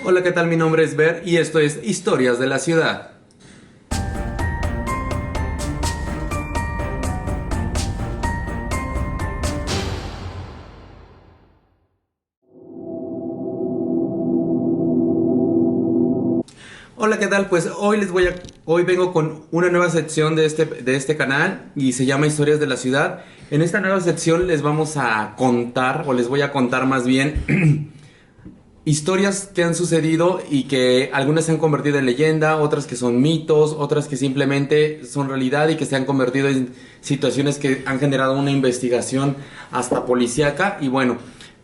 Hola, ¿qué tal? Mi nombre es Ver y esto es Historias de la Ciudad. Hola, ¿qué tal? Pues hoy vengo con una nueva sección de este canal y se llama Historias de la Ciudad. En esta nueva sección les vamos a contar, o les voy a contar más bien, historias que han sucedido y que algunas se han convertido en leyenda, otras que son mitos, otras que simplemente son realidad y que se han convertido en situaciones que han generado una investigación hasta policíaca. Y bueno,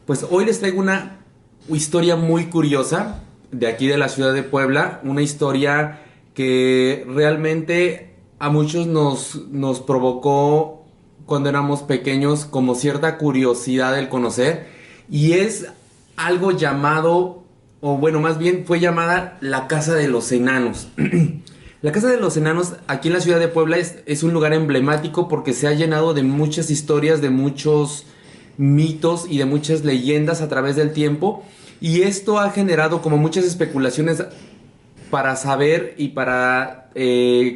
pues hoy les traigo una historia muy curiosa de aquí de la ciudad de Puebla, una historia que realmente a muchos nos provocó cuando éramos pequeños como cierta curiosidad el conocer, y es algo llamado, o bueno, más bien fue llamada la Casa de los Enanos. La Casa de los Enanos aquí en la ciudad de Puebla es un lugar emblemático porque se ha llenado de muchas historias, de muchos mitos y de muchas leyendas a través del tiempo, y esto ha generado como muchas especulaciones para saber y para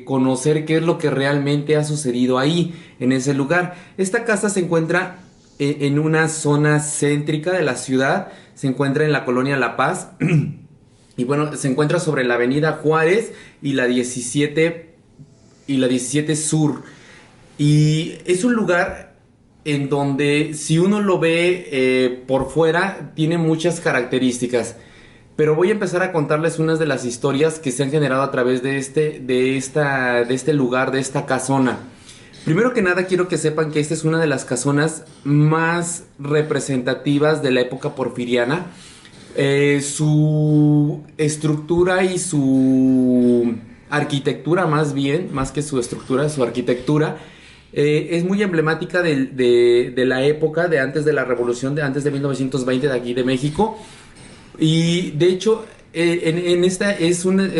conocer qué es lo que realmente ha sucedido ahí, en ese lugar. Esta casa se encuentra en una zona céntrica de la ciudad, se encuentra en la colonia La Paz, y bueno, se encuentra sobre la avenida Juárez y la 17 Sur. Y es un lugar en donde, si uno lo ve por fuera, tiene muchas características. Pero voy a empezar a contarles unas de las historias que se han generado a través de este lugar, de esta casona. Primero que nada, quiero que sepan que esta es una de las casonas más representativas de la época porfiriana. Su estructura y su arquitectura, más bien, más que su estructura, su arquitectura, es muy emblemática de la época de antes de la revolución, de antes de 1920 de aquí de México. Y de hecho, en esta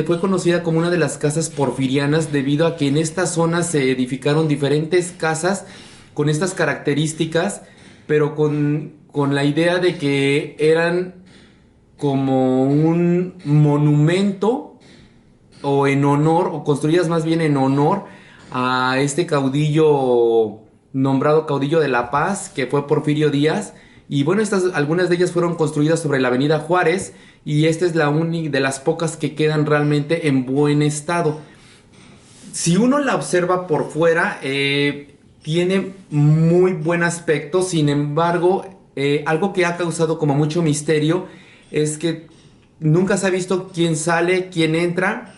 fue conocida como una de las casas porfirianas debido a que en esta zona se edificaron diferentes casas con estas características, pero con la idea de que eran como un monumento, o en honor, o construidas más bien en honor a este caudillo nombrado caudillo de la paz, que fue Porfirio Díaz. Y bueno, algunas de ellas fueron construidas sobre la avenida Juárez, y esta es la única de las pocas que quedan realmente en buen estado. Si uno la observa por fuera, tiene muy buen aspecto. Sin embargo, algo que ha causado como mucho misterio es que nunca se ha visto quién sale, quién entra.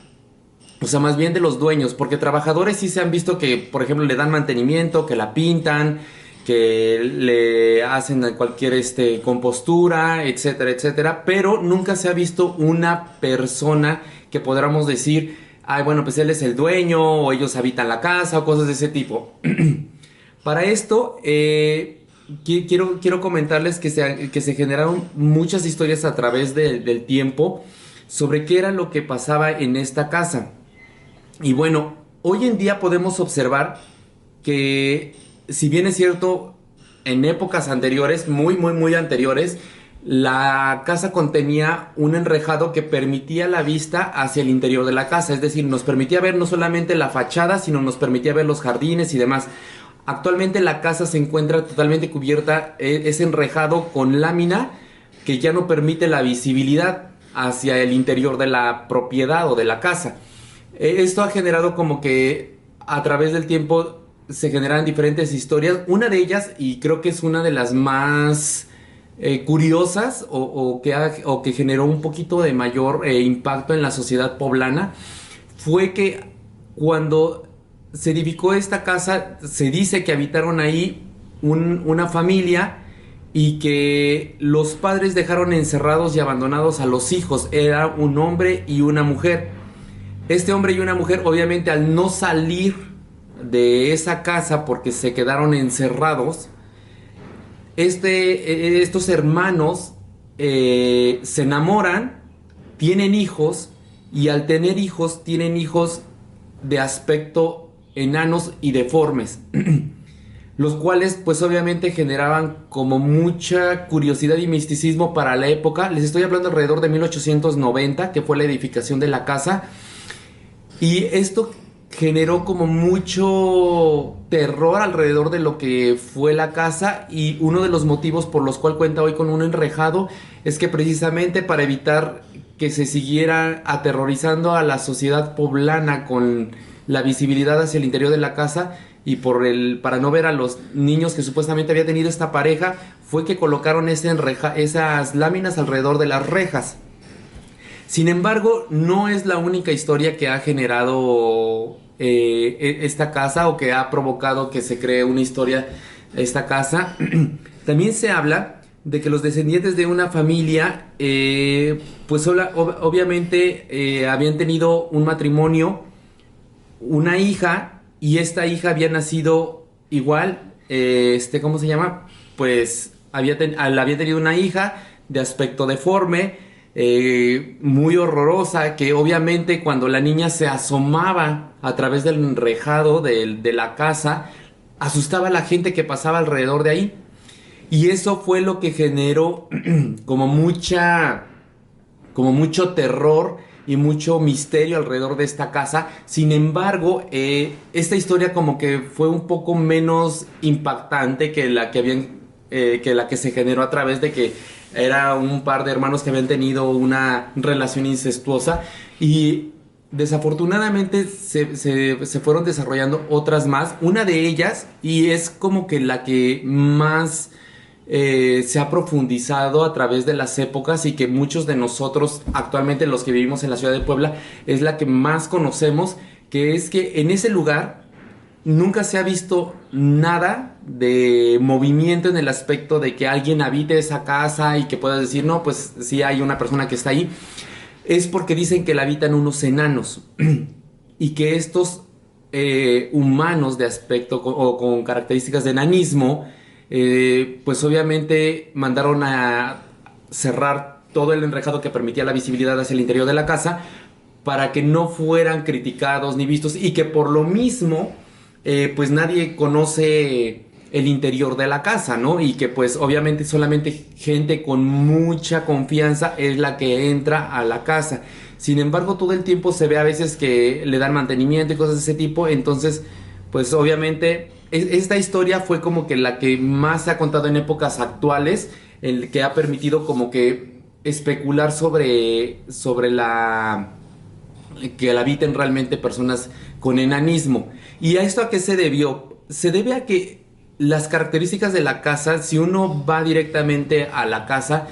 O sea, más bien de los dueños, porque trabajadores sí se han visto que, por ejemplo, le dan mantenimiento, que la pintan, que le hacen cualquier compostura, etcétera, etcétera, pero nunca se ha visto una persona que podamos decir, ay, bueno, pues él es el dueño, o ellos habitan la casa, o cosas de ese tipo. Para esto, quiero comentarles que se generaron muchas historias a través del tiempo sobre qué era lo que pasaba en esta casa. Y bueno, hoy en día podemos observar que, si bien es cierto, en épocas anteriores, muy, muy, muy anteriores, la casa contenía un enrejado que permitía la vista hacia el interior de la casa. Es decir, nos permitía ver no solamente la fachada, sino nos permitía ver los jardines y demás. Actualmente la casa se encuentra totalmente cubierta, es enrejado con lámina que ya no permite la visibilidad hacia el interior de la propiedad o de la casa. Esto ha generado como que a través del tiempo se generan diferentes historias. Una de ellas, y creo que es una de las más curiosas, o que generó un poquito de mayor impacto en la sociedad poblana, fue que cuando se edificó esta casa, se dice que habitaron ahí una familia, y que los padres dejaron encerrados y abandonados a los hijos. Era un hombre y una mujer. Este hombre y una mujer, obviamente, al no salir de esa casa porque se quedaron encerrados, estos hermanos se enamoran, tienen hijos, y al tener hijos, tienen hijos de aspecto enanos y deformes. los cuales pues obviamente generaban como mucha curiosidad y misticismo para la época. Les estoy hablando alrededor de 1890, que fue la edificación de la casa, y esto generó como mucho terror alrededor de lo que fue la casa, y uno de los motivos por los cuales cuenta hoy con un enrejado es que precisamente para evitar que se siguiera aterrorizando a la sociedad poblana con la visibilidad hacia el interior de la casa, y para no ver a los niños que supuestamente había tenido esta pareja, fue que colocaron esas láminas alrededor de las rejas. Sin embargo, no es la única historia que ha generado esta casa, o que ha provocado que se cree una historia esta casa. También se habla de que los descendientes de una familia, pues obviamente habían tenido un matrimonio, una hija, y esta hija había nacido igual, ¿cómo se llama? Pues había tenido una hija de aspecto deforme, muy horrorosa, que obviamente cuando la niña se asomaba a través del enrejado de la casa, asustaba a la gente que pasaba alrededor de ahí. Y eso fue lo que generó como como mucho terror y mucho misterio alrededor de esta casa. Sin embargo, esta historia como que fue un poco menos impactante que que la que se generó a través de que era un par de hermanos que habían tenido una relación incestuosa, y desafortunadamente se fueron desarrollando otras más. Una de ellas, y es como que la que más se ha profundizado a través de las épocas, y que muchos de nosotros actualmente, los que vivimos en la ciudad de Puebla, es la que más conocemos, que es que en ese lugar nunca se ha visto nada de movimiento en el aspecto de que alguien habite esa casa y que puedas decir, no, pues sí hay una persona que está ahí. Es porque dicen que la habitan unos enanos y que estos humanos de aspecto o con características de enanismo, pues obviamente mandaron a cerrar todo el enrejado que permitía la visibilidad hacia el interior de la casa, para que no fueran criticados ni vistos, y que por lo mismo pues nadie conoce el interior de la casa, ¿no? Y que pues obviamente solamente gente con mucha confianza es la que entra a la casa. Sin embargo, todo el tiempo se ve a veces que le dan mantenimiento y cosas de ese tipo. Entonces, pues obviamente esta historia fue como que la que más se ha contado en épocas actuales, el que ha permitido como que especular sobre la que la habiten realmente personas con enanismo. ¿Y a esto a qué se debió? Se debe a que las características de la casa, si uno va directamente a la casa,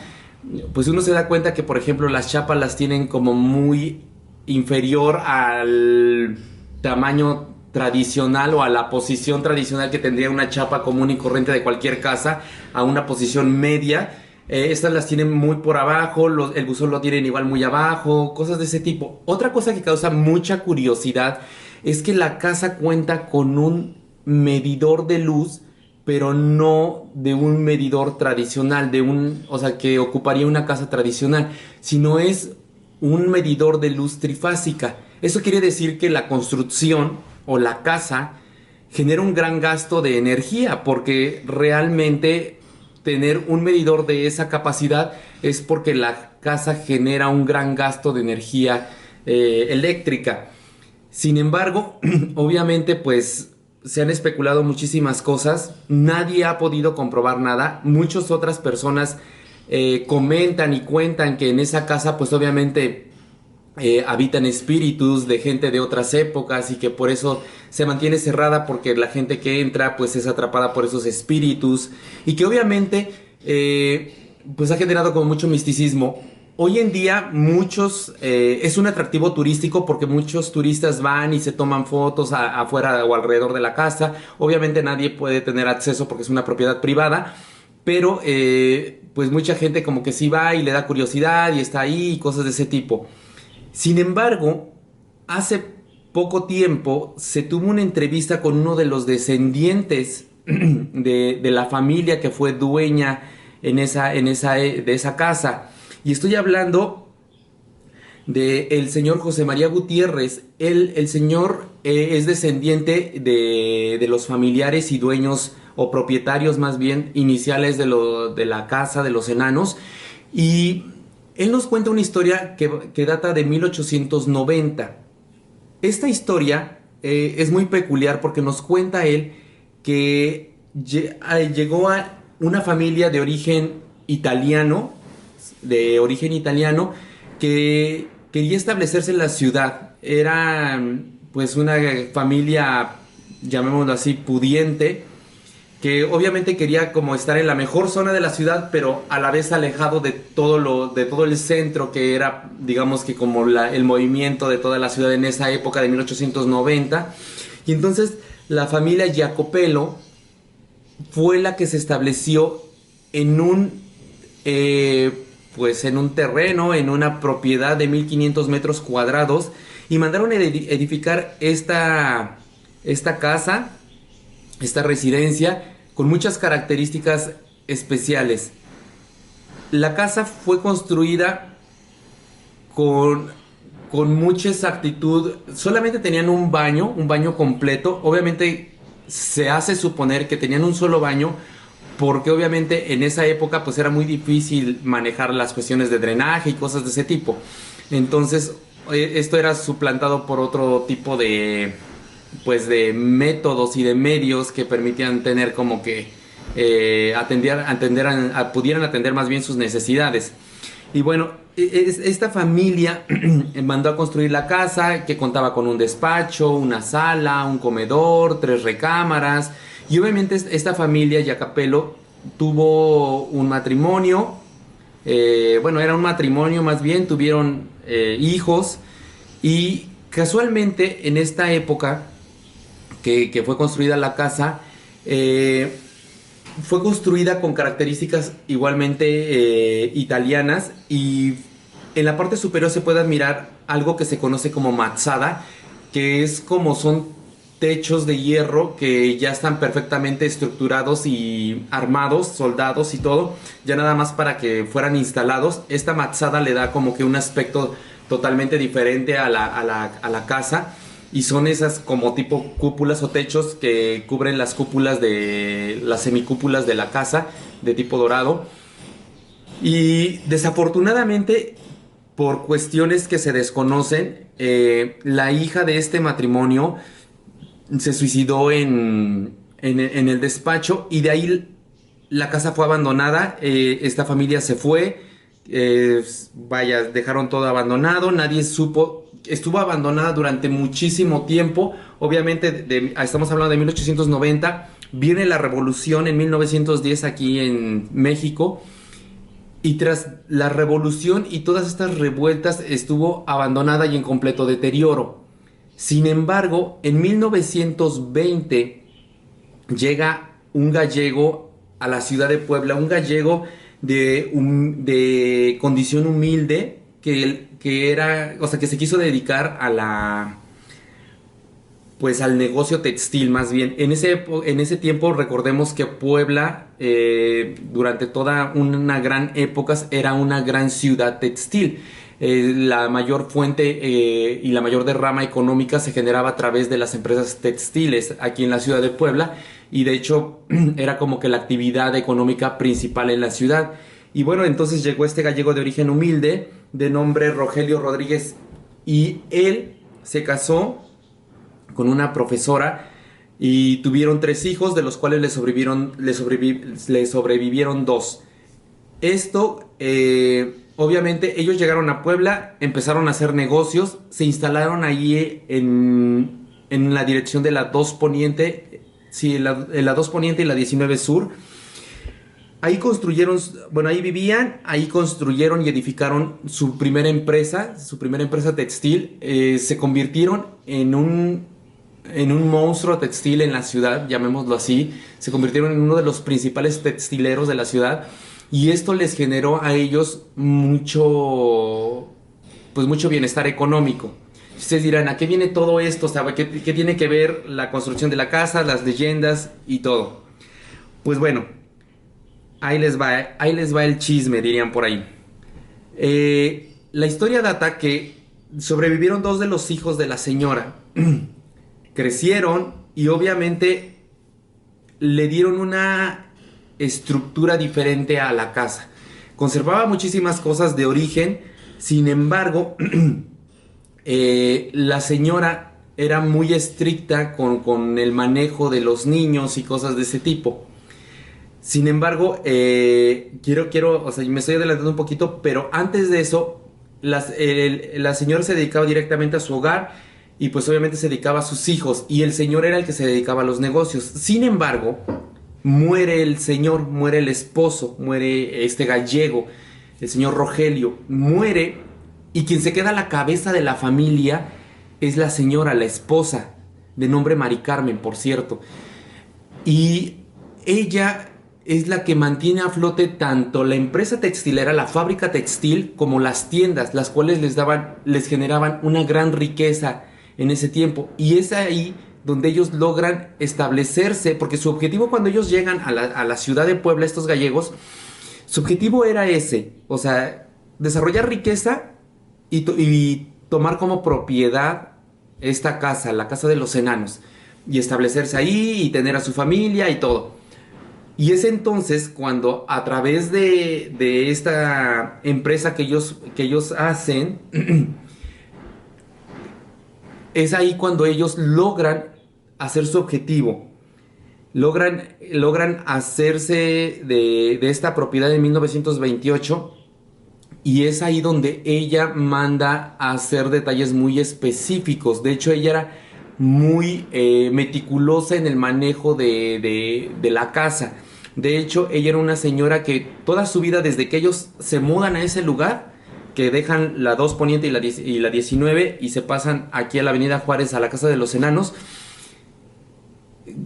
pues uno se da cuenta que, por ejemplo, las chapas las tienen como muy inferior al tamaño tradicional, o a la posición tradicional que tendría una chapa común y corriente de cualquier casa, a una posición media. Estas las tienen muy por abajo, el buzón lo tienen igual muy abajo, cosas de ese tipo. Otra cosa que causa mucha curiosidad es que la casa cuenta con un medidor de luz, pero no de un medidor tradicional, o sea, que ocuparía una casa tradicional, sino es un medidor de luz trifásica. Eso quiere decir que la construcción o la casa genera un gran gasto de energía, porque realmente tener un medidor de esa capacidad es porque la casa genera un gran gasto de energía eléctrica. Sin embargo, obviamente pues se han especulado muchísimas cosas, nadie ha podido comprobar nada. Muchas otras personas comentan y cuentan que en esa casa pues obviamente habitan espíritus de gente de otras épocas, y que por eso se mantiene cerrada, porque la gente que entra pues es atrapada por esos espíritus, y que obviamente pues ha generado como mucho misticismo. Hoy en día es un atractivo turístico, porque muchos turistas van y se toman fotos afuera o alrededor de la casa. Obviamente nadie puede tener acceso porque es una propiedad privada, pero pues mucha gente como que sí va y le da curiosidad y está ahí y cosas de ese tipo. Sin embargo, hace poco tiempo se tuvo una entrevista con uno de los descendientes de la familia que fue dueña de esa casa. Y estoy hablando del señor José María Gutiérrez. El señor es descendiente de los familiares y dueños o propietarios más bien iniciales de la casa de los enanos. Y él nos cuenta una historia que data de 1890. Esta historia es muy peculiar porque nos cuenta él que llegó a una familia de origen italiano, que quería establecerse en la ciudad. Era pues una familia, llamémoslo así, pudiente, que obviamente quería como estar en la mejor zona de la ciudad, pero a la vez alejado de todo el centro, que era, digamos que como el movimiento de toda la ciudad en esa época de 1890. Y entonces la familia Jacopello fue la que se estableció en pues en un terreno, en una propiedad de 1500 metros cuadrados, y mandaron edificar esta casa, esta residencia, con muchas características especiales. La casa fue construida con, con mucha exactitud. Solamente tenían un baño completo. Obviamente se hace suponer que tenían un solo baño, porque obviamente en esa época pues era muy difícil manejar las cuestiones de drenaje y cosas de ese tipo. Entonces esto era suplantado por otro tipo de métodos y de medios que permitían tener como que pudieran atender más bien sus necesidades. Y bueno, esta familia mandó a construir la casa, que contaba con un despacho, una sala, un comedor, 3 recámaras. Y obviamente esta familia Jacopello tuvo un matrimonio. Bueno, era un matrimonio más bien, tuvieron hijos. Y casualmente en esta época que fue construida la casa, fue construida con características igualmente italianas, y en la parte superior se puede admirar algo que se conoce como mazzada, que es como son techos de hierro que ya están perfectamente estructurados y armados, soldados y todo, ya nada más para que fueran instalados. Esta mazzada le da como que un aspecto totalmente diferente a la casa, y son esas como tipo cúpulas o techos que cubren las cúpulas de las semicúpulas de la casa, de tipo dorado. Y desafortunadamente, por cuestiones que se desconocen, la hija de este matrimonio se suicidó en el despacho, y de ahí la casa fue abandonada. Esta familia se fue, vaya, dejaron todo abandonado, nadie supo. Estuvo abandonada durante muchísimo tiempo. Obviamente estamos hablando de 1890. Viene la revolución en 1910 aquí en México, y tras la revolución y todas estas revueltas estuvo abandonada y en completo deterioro. Sin embargo, en 1920 llega un gallego a la ciudad de Puebla, un gallego de condición humilde, que era, o sea, que se quiso dedicar pues al negocio textil más bien. En ese tiempo recordemos que Puebla, durante toda una gran época, era una gran ciudad textil. La mayor fuente y la mayor derrama económica se generaba a través de las empresas textiles aquí en la ciudad de Puebla, y de hecho era como que la actividad económica principal en la ciudad. Y bueno, entonces llegó este gallego de origen humilde, de nombre Rogelio Rodríguez, y él se casó con una profesora, y tuvieron 3 hijos, de los cuales le sobrevivieron 2. Esto, obviamente, ellos llegaron a Puebla, empezaron a hacer negocios, se instalaron allí en la dirección de la 2 Poniente, sí, en la 2 Poniente y la 19 Sur. Ahí construyeron, bueno, ahí vivían, ahí construyeron y edificaron su primera empresa textil. Se convirtieron en un monstruo textil en la ciudad, llamémoslo así. Se convirtieron en uno de los principales textileros de la ciudad, y esto les generó a ellos mucho bienestar económico. Ustedes dirán, ¿a qué viene todo esto? O sea, ¿qué tiene que ver la construcción de la casa, las leyendas y todo? Pues bueno, ahí les va el chisme, dirían por ahí. La historia data que sobrevivieron 2 de los hijos de la señora. Crecieron, y obviamente le dieron una estructura diferente a la casa. Conservaba muchísimas cosas de origen, sin embargo, la señora era muy estricta con el manejo de los niños y cosas de ese tipo. Sin embargo, o sea, me estoy adelantando un poquito, pero antes de eso, la señora se dedicaba directamente a su hogar y pues obviamente se dedicaba a sus hijos y el señor era el que se dedicaba a los negocios. Sin embargo, muere el señor, muere el esposo, muere este gallego, el señor Rogelio, muere y quien se queda a la cabeza de la familia es la señora, la esposa, de nombre Mari Carmen, por cierto. Y ella es la que mantiene a flote tanto la empresa textilera, la fábrica textil, como las tiendas, las cuales les generaban una gran riqueza en ese tiempo. Y es ahí donde ellos logran establecerse, porque su objetivo cuando ellos llegan a la ciudad de Puebla, estos gallegos, su objetivo era ese, o sea, desarrollar riqueza y tomar como propiedad esta casa, la casa de los enanos, y establecerse ahí y tener a su familia y todo. Y es entonces cuando a través de esta empresa que ellos hacen, es ahí cuando ellos logran hacer su objetivo. Logran hacerse de esta propiedad en 1928 y es ahí donde ella manda a hacer detalles muy específicos. De hecho, ella era muy meticulosa en el manejo de la casa. De hecho, ella era una señora que toda su vida, desde que ellos se mudan a ese lugar, que dejan la 2 Poniente y la 19 y se pasan aquí a la Avenida Juárez a la Casa de los Enanos,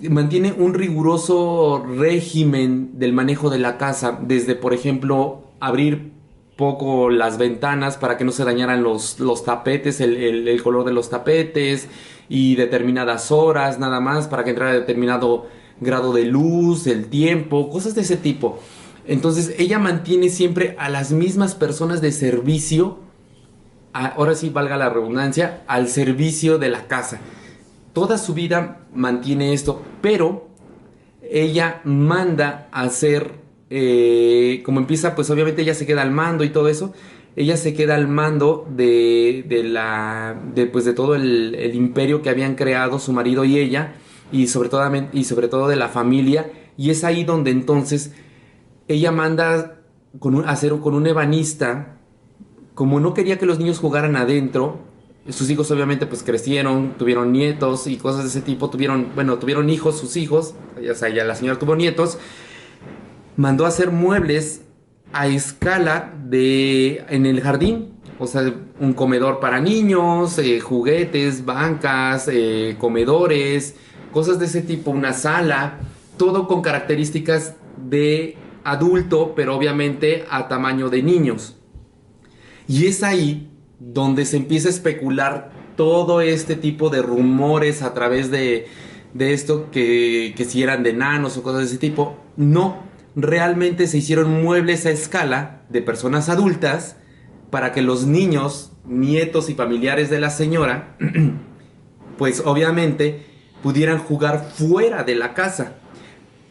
mantiene un riguroso régimen del manejo de la casa, desde por ejemplo abrir poco las ventanas para que no se dañaran los tapetes, el color de los tapetes y determinadas horas nada más para que entrara determinado grado de luz, el tiempo, cosas de ese tipo. Entonces ella mantiene siempre a las mismas personas de servicio, ahora sí valga la redundancia, al servicio de la casa. Toda su vida mantiene esto, pero ella manda a hacer, como empieza, pues obviamente ella se queda al mando y todo eso, ella se queda al mando pues de todo el imperio que habían creado su marido y ella, y sobre todo de la familia, y es ahí donde entonces ella manda hacer con un ebanista, como no quería que los niños jugaran adentro. Sus hijos obviamente pues crecieron, tuvieron nietos y cosas de ese tipo, tuvieron hijos, sus hijos, o sea, ya la señora tuvo nietos, mandó a hacer muebles a escala en el jardín, o sea, un comedor para niños, juguetes, bancas, comedores, cosas de ese tipo, una sala, todo con características de adulto, pero obviamente a tamaño de niños. Y es ahí donde se empieza a especular todo este tipo de rumores a través de esto, que si eran de enanos o cosas de ese tipo. No, realmente se hicieron muebles a escala de personas adultas para que los niños, nietos y familiares de la señora, pues obviamente pudieran jugar fuera de la casa.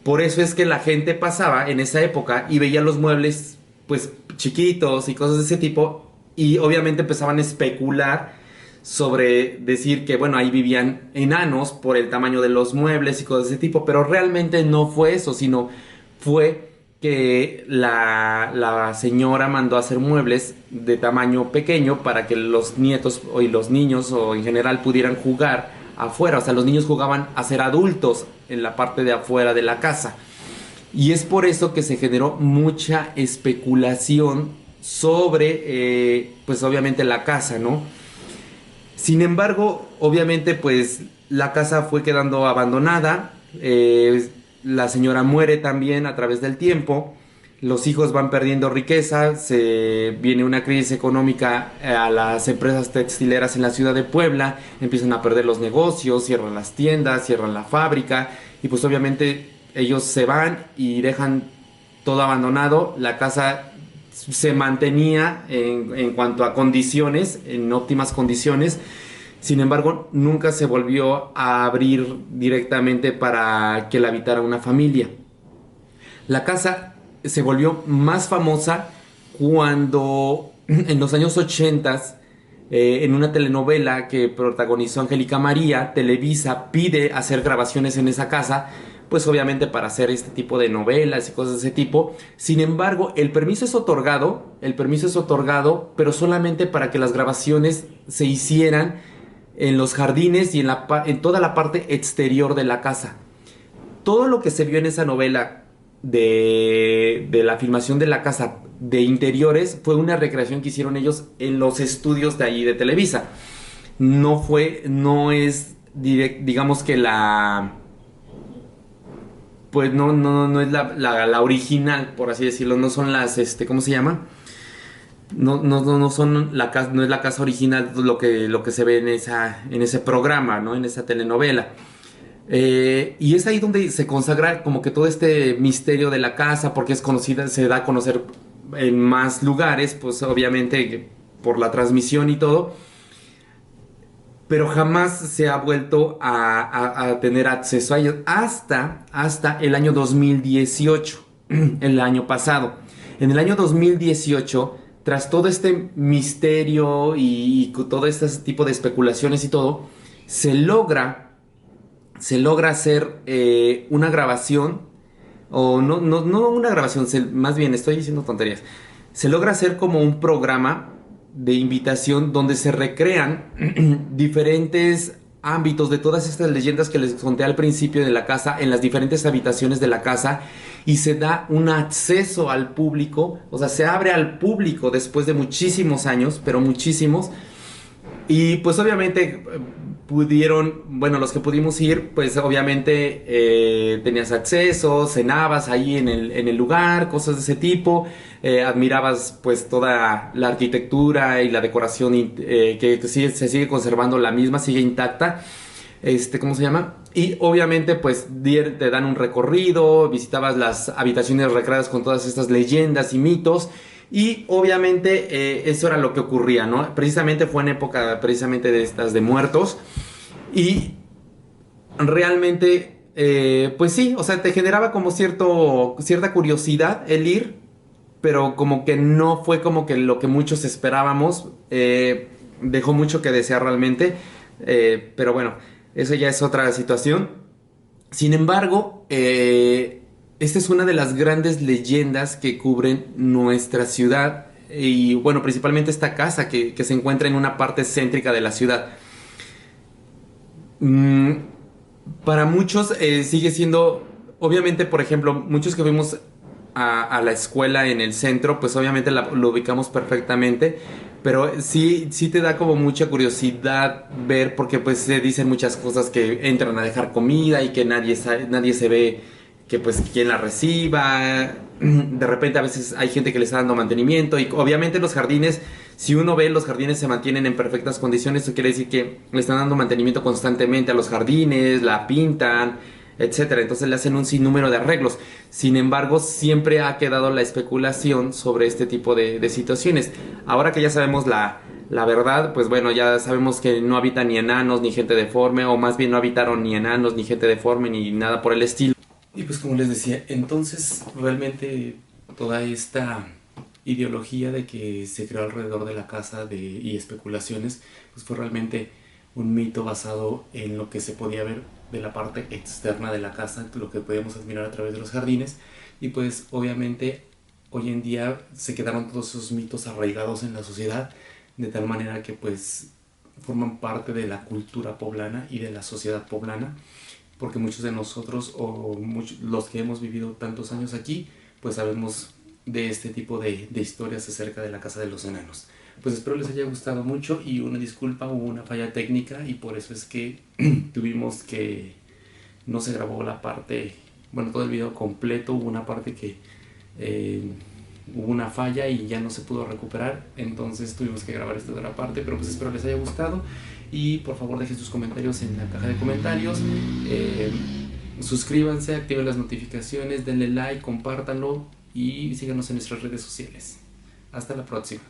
Por eso es que la gente pasaba en esa época y veía los muebles pues chiquitos y cosas de ese tipo, y obviamente empezaban a especular sobre decir que bueno, ahí vivían enanos por el tamaño de los muebles y cosas de ese tipo, pero realmente no fue eso, sino fue que la señora mandó a hacer muebles de tamaño pequeño para que los nietos y los niños o en general pudieran jugar afuera. O sea, los niños jugaban a ser adultos en la parte de afuera de la casa. Y es por eso que se generó mucha especulación sobre, pues obviamente la casa, ¿no? Sin embargo, obviamente, pues la casa fue quedando abandonada. La señora muere también a través del tiempo. Los hijos van perdiendo riqueza. Se viene una crisis económica a las empresas textileras en la ciudad de Puebla. Empiezan a perder los negocios, cierran las tiendas, cierran la fábrica. Y pues obviamente ellos se van y dejan todo abandonado. La casa se mantenía en cuanto a condiciones, en óptimas condiciones. Sin embargo, nunca se volvió a abrir directamente para que la habitara una familia. La casa se volvió más famosa cuando en los años 80, en una telenovela que protagonizó Angélica María, Televisa pide hacer grabaciones en esa casa, pues obviamente para hacer este tipo de novelas y cosas de ese tipo. Sin embargo, el permiso es otorgado, pero solamente para que las grabaciones se hicieran en los jardines y en toda la parte exterior de la casa. Todo lo que se vio en esa novela de la filmación de la casa de interiores fue una recreación que hicieron ellos en los estudios de allí de Televisa. No es digamos que pues no es la original, por así decirlo, no son ¿cómo se llama? No son la casa, no es la casa original lo que se ve en ese programa, ¿no? En esa telenovela. Y es ahí donde se consagra como que todo este misterio de la casa, porque es conocida, se da a conocer en más lugares, pues obviamente por la transmisión y todo, pero jamás se ha vuelto a tener acceso a ellos hasta el año 2018, el año pasado. En el año 2018, tras todo este misterio y todo este tipo de especulaciones y todo, se logra hacer una grabación, o no una grabación, más bien estoy diciendo tonterías. Se logra hacer como un programa de invitación donde se recrean diferentes ámbitos de todas estas leyendas que les conté al principio de la casa, en las diferentes habitaciones de la casa, y se da un acceso al público, o sea, se abre al público después de muchísimos años, pero muchísimos. Y pues obviamente bueno, los que pudimos ir, pues obviamente tenías acceso, cenabas ahí en el lugar, cosas de ese tipo, admirabas pues toda la arquitectura y la decoración que se sigue conservando la misma, sigue intacta, ¿cómo se llama? Y obviamente pues te dan un recorrido, visitabas las habitaciones recreadas con todas estas leyendas y mitos. Y obviamente eso era lo que ocurría, ¿no? Precisamente fue en época precisamente de estas de muertos. Y realmente, pues sí, o sea, te generaba como cierta curiosidad el ir, pero como que no fue como que lo que muchos esperábamos. Dejó mucho que desear realmente. Pero bueno, eso ya es otra situación. Sin embargo, esta es una de las grandes leyendas que cubren nuestra ciudad y bueno, principalmente esta casa que se encuentra en una parte céntrica de la ciudad. Mm, para muchos sigue siendo, obviamente, por ejemplo, muchos que fuimos a la escuela en el centro, pues obviamente lo ubicamos perfectamente, pero sí te da como mucha curiosidad ver, porque pues se dicen muchas cosas que entran a dejar comida y que nadie se ve que pues quien la reciba. De repente a veces hay gente que le está dando mantenimiento y obviamente los jardines, si uno ve los jardines se mantienen en perfectas condiciones, eso quiere decir que le están dando mantenimiento constantemente a los jardines, la pintan, etcétera. Entonces le hacen un sinnúmero de arreglos. Sin embargo, siempre ha quedado la especulación sobre este tipo de situaciones. Ahora que ya sabemos la verdad, pues bueno, ya sabemos que no habitan ni enanos ni gente deforme, o más bien no habitaron ni enanos ni gente deforme ni nada por el estilo. Y pues como les decía, entonces realmente toda esta ideología de que se creó alrededor de la casa y especulaciones, pues fue realmente un mito basado en lo que se podía ver de la parte externa de la casa, lo que podíamos admirar a través de los jardines. Y pues obviamente hoy en día se quedaron todos esos mitos arraigados en la sociedad, de tal manera que pues forman parte de la cultura poblana y de la sociedad poblana, porque muchos de nosotros los que hemos vivido tantos años aquí, pues sabemos de este tipo de historias acerca de la casa de los enanos. Pues espero les haya gustado mucho, y una disculpa, hubo una falla técnica y por eso es que tuvimos que no se grabó la parte, bueno, todo el video completo. Hubo una parte que hubo una falla y ya no se pudo recuperar, entonces tuvimos que grabar esta otra parte, pero pues espero les haya gustado y por favor dejen sus comentarios en la caja de comentarios. Suscríbanse, activen las notificaciones, denle like, compártanlo y síganos en nuestras redes sociales. Hasta la próxima.